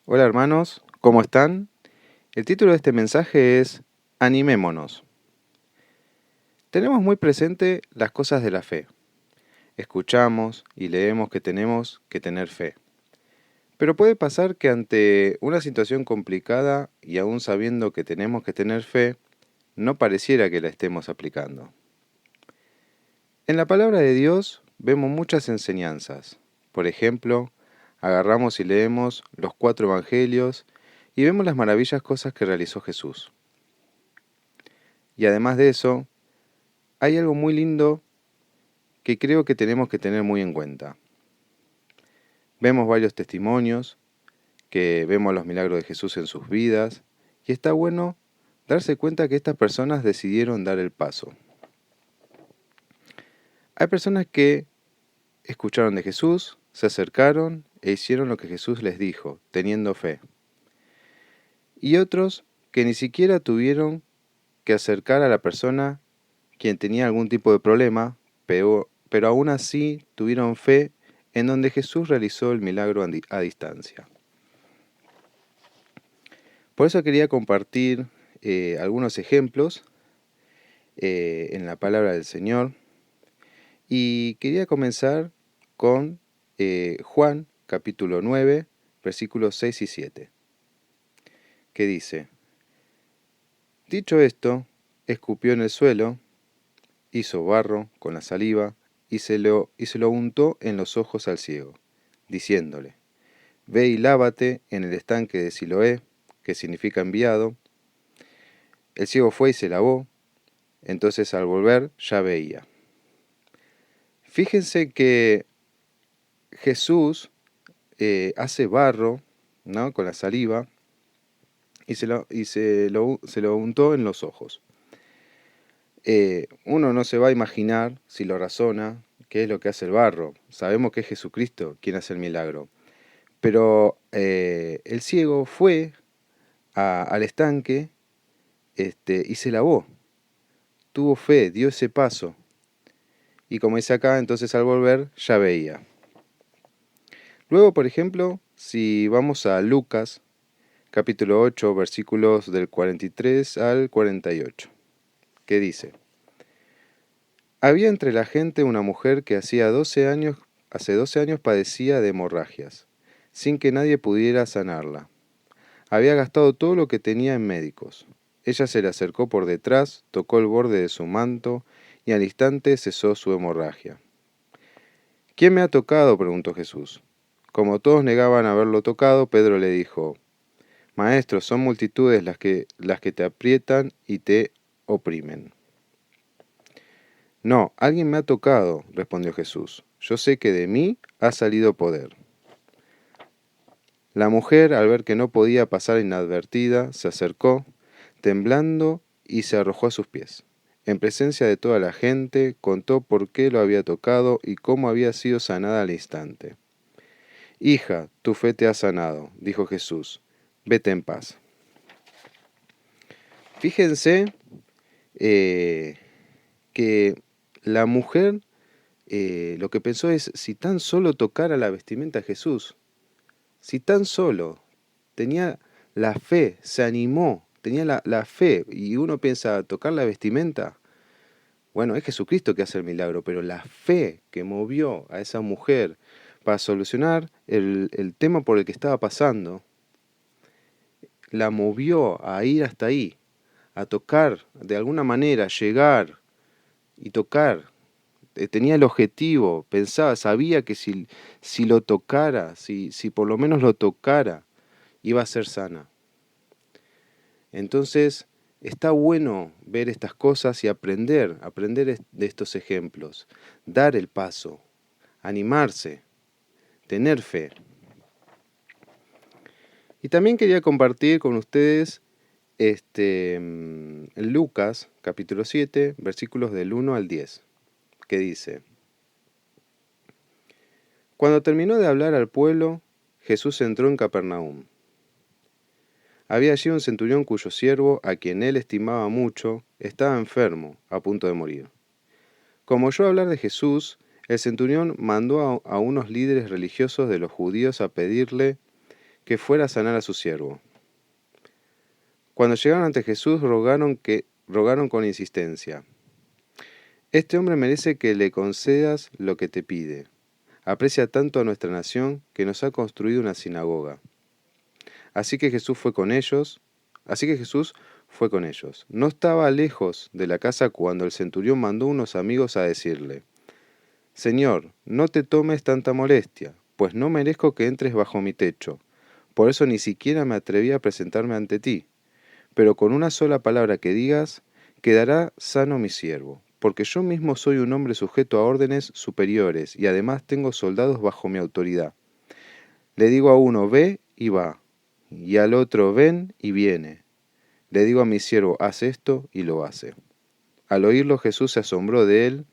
Hola hermanos, ¿cómo están? El título de este mensaje es Animémonos. Tenemos muy presente las cosas de la fe. Escuchamos y leemos que tenemos que tener fe. Pero puede pasar que ante una situación complicada y aún sabiendo que tenemos que tener fe, no pareciera que la estemos aplicando. En la palabra de Dios vemos muchas enseñanzas. Por ejemplo, agarramos y leemos los 4 evangelios y vemos las maravillosas cosas que realizó Jesús. Y además de eso, hay algo muy lindo que creo que tenemos que tener muy en cuenta. Vemos varios testimonios, que vemos los milagros de Jesús en sus vidas, y está bueno darse cuenta que estas personas decidieron dar el paso. Hay personas que escucharon de Jesús, se acercaron e hicieron lo que Jesús les dijo, teniendo fe. Y otros que ni siquiera tuvieron que acercar a la persona quien tenía algún tipo de problema, pero aún así tuvieron fe en donde Jesús realizó el milagro a distancia. Por eso quería compartir algunos ejemplos en la palabra del Señor y quería comenzar con Juan capítulo 9, versículos 6 y 7, que dice: Dicho esto, escupió en el suelo, hizo barro con la saliva y se lo untó en los ojos al ciego, diciéndole: Ve y lávate en el estanque de Siloé, que significa enviado. El ciego fue y se lavó, entonces al volver ya veía. Fíjense que Jesús hace barro, ¿no?, con la saliva y se lo untó en los ojos. Uno no se va a imaginar, si lo razona, qué es lo que hace el barro. Sabemos que es Jesucristo quien hace el milagro. Pero el ciego fue al estanque y se lavó. Tuvo fe, dio ese paso. Y como dice acá, entonces al volver ya veía. Luego, por ejemplo, si vamos a Lucas, capítulo 8, versículos del 43 al 48, que dice: Había entre la gente una mujer que hace 12 años padecía de hemorragias, sin que nadie pudiera sanarla. Había gastado todo lo que tenía en médicos. Ella se le acercó por detrás, tocó el borde de su manto, y al instante cesó su hemorragia. ¿Quién me ha tocado?, preguntó Jesús. Como todos negaban haberlo tocado, Pedro le dijo: Maestro, son multitudes las que te aprietan y te oprimen. No, alguien me ha tocado, respondió Jesús. Yo sé que de mí ha salido poder. La mujer, al ver que no podía pasar inadvertida, se acercó, temblando, y se arrojó a sus pies. En presencia de toda la gente, contó por qué lo había tocado y cómo había sido sanada al instante. Hija, tu fe te ha sanado, dijo Jesús. Vete en paz. Fíjense que la mujer lo que pensó es: si tan solo tocara la vestimenta de Jesús, si tan solo tenía la fe, se animó, tenía la fe, y uno piensa, ¿tocar la vestimenta? Bueno, es Jesucristo que hace el milagro, pero la fe que movió a esa mujer para solucionar el tema por el que estaba pasando, la movió a ir hasta ahí, a tocar, de alguna manera, llegar y tocar. Tenía el objetivo, pensaba, sabía que si lo tocara, si por lo menos lo tocara, iba a ser sana. Entonces, está bueno ver estas cosas y aprender de estos ejemplos, dar el paso, animarse, tener fe. Y también quería compartir con ustedes en Lucas, capítulo 7, versículos del 1 al 10, que dice: Cuando terminó de hablar al pueblo, Jesús entró en Capernaum. Había allí un centurión cuyo siervo, a quien él estimaba mucho, estaba enfermo, a punto de morir. Como oyó hablar de Jesús, el centurión mandó a unos líderes religiosos de los judíos a pedirle que fuera a sanar a su siervo. Cuando llegaron ante Jesús, rogaron con insistencia: Este hombre merece que le concedas lo que te pide. Aprecia tanto a nuestra nación que nos ha construido una sinagoga. Así que Jesús fue con ellos. No estaba lejos de la casa cuando el centurión mandó unos amigos a decirle: Señor, no te tomes tanta molestia, pues no merezco que entres bajo mi techo. Por eso ni siquiera me atreví a presentarme ante ti. Pero con una sola palabra que digas, quedará sano mi siervo, porque yo mismo soy un hombre sujeto a órdenes superiores y además tengo soldados bajo mi autoridad. Le digo a uno, ve y va, y al otro, ven y viene. Le digo a mi siervo, haz esto y lo hace. Al oírlo Jesús se asombró de él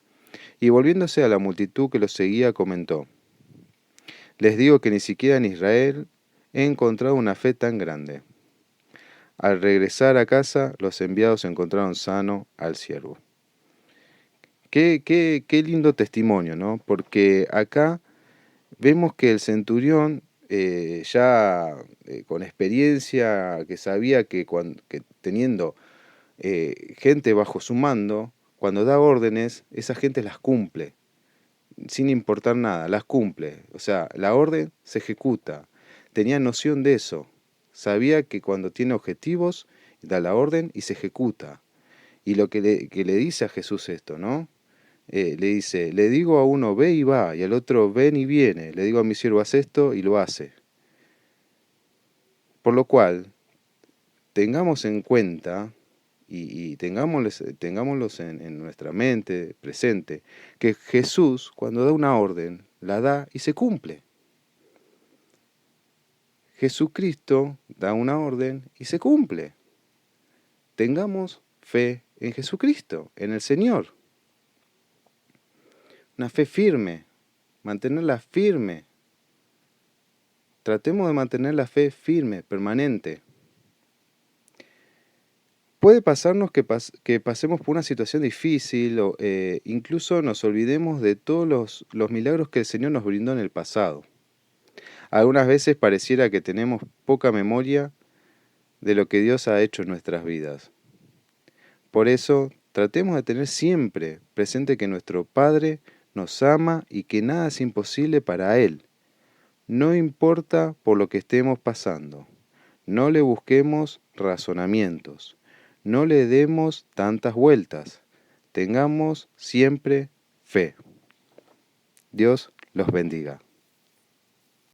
y volviéndose a la multitud que lo seguía comentó: Les digo que ni siquiera en Israel he encontrado una fe tan grande. Al regresar a casa, los enviados encontraron sano al siervo. Qué lindo testimonio, ¿no? Porque acá vemos que el centurión, con experiencia, que sabía que teniendo gente bajo su mando, cuando da órdenes, esa gente las cumple, sin importar nada, las cumple. O sea, la orden se ejecuta. Tenía noción de eso. Sabía que cuando tiene objetivos, da la orden y se ejecuta. Y lo que le dice a Jesús esto, ¿no? Le dice, le digo a uno, ve y va, y al otro, ven y viene. Le digo a mi siervo, haz esto, y lo hace. Por lo cual, tengamos en cuenta, y tengámoslos en nuestra mente presente, que Jesús, cuando da una orden, la da y se cumple. Jesucristo da una orden y se cumple. Tengamos fe en Jesucristo, en el Señor. Una fe firme, mantenerla firme. Tratemos de mantener la fe firme, permanente. Puede pasarnos que pasemos por una situación difícil o incluso nos olvidemos de todos los milagros que el Señor nos brindó en el pasado. Algunas veces pareciera que tenemos poca memoria de lo que Dios ha hecho en nuestras vidas. Por eso, tratemos de tener siempre presente que nuestro Padre nos ama y que nada es imposible para Él. No importa por lo que estemos pasando. No le busquemos razonamientos. No le demos tantas vueltas. Tengamos siempre fe. Dios los bendiga.